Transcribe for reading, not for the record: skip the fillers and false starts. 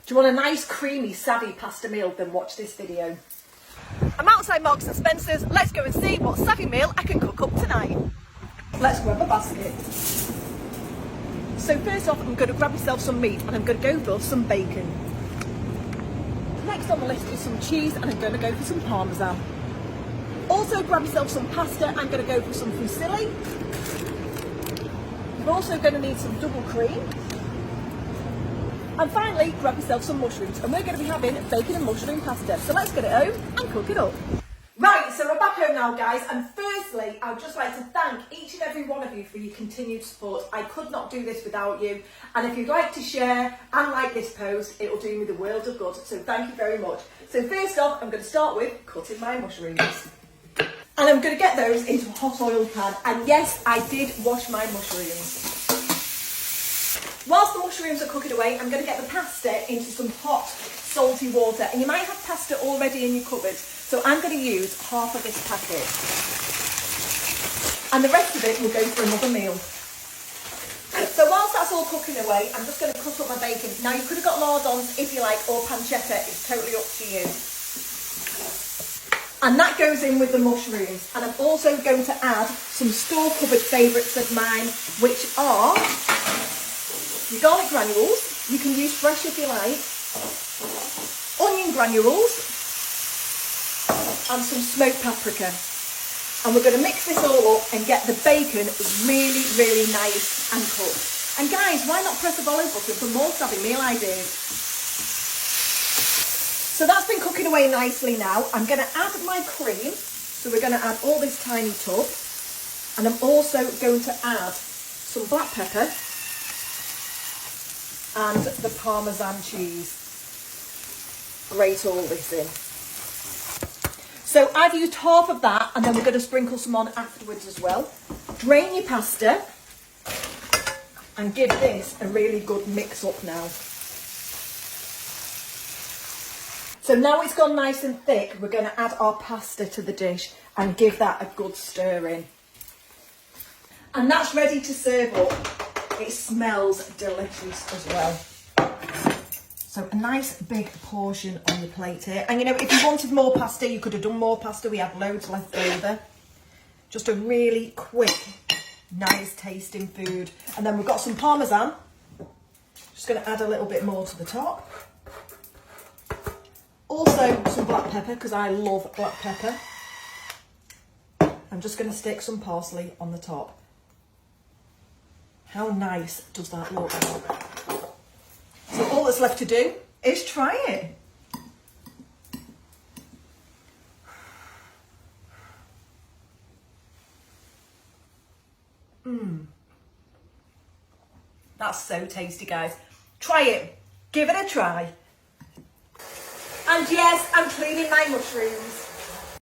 Do you want a nice creamy savvy pasta meal? Then watch this video. I'm outside Marks and Spencer's. Let's go and see what savvy meal I can cook up tonight. Let's grab a basket. So first off, I'm going to grab myself some meat and I'm going to go for some bacon. Next on the list is some cheese and I'm going to go for some parmesan. Also grab yourself some pasta. I'm going to go for some fusilli. You're also going to need some double cream. And finally, grab yourself some mushrooms. And we're going to be having bacon and mushroom pasta. So let's get it home and cook it up. Right, so we're back home now, guys. And firstly, I would just like to thank each and every one of you for your continued support. I could not do this without you. And if you'd like to share and like this post, it will do me the world of good. So thank you very much. So first off, I'm going to start with cutting my mushrooms. And I'm going to get those into a hot oil pan. And yes, I did wash my mushrooms. Whilst the mushrooms are cooking away, I'm going to get the pasta into some hot, salty water. And you might have pasta already in your cupboard. So I'm going to use half of this packet. And the rest of it will go for another meal. So whilst that's all cooking away, I'm just going to cut up my bacon. Now you could have got lardons if you like, or pancetta. It's totally up to you. And that goes in with the mushrooms. And I'm also going to add some store-cupboard favourites of mine, which are your garlic granules. You can use fresh if you like. Onion granules. And some smoked paprika. And we're going to mix this all up and get the bacon really, really nice and cooked. And guys, why not press the volume button for more savvy meal ideas? So that's been cooking away nicely now. I'm going to add my cream. So we're going to add all this tiny tub. And I'm also going to add some black pepper and the Parmesan cheese. Grate all this in. So I've used half of that and then we're going to sprinkle some on afterwards as well. Drain your pasta and give this a really good mix up now. So now it's gone nice and thick, we're going to add our pasta to the dish and give that a good stir in. And that's ready to serve up. It smells delicious as well. So a nice big portion on your plate here. And you know, if you wanted more pasta, you could have done more pasta. We have loads left over. Just a really quick, nice tasting food. And then we've got some Parmesan. Just going to add a little bit more to the top. Also some black pepper, because I love black pepper. I'm just going to stick some parsley on the top. How nice does that look? So all that's left to do is try it. That's so tasty, guys. Try it. Give it a try. And yes, I'm cleaning my mushrooms.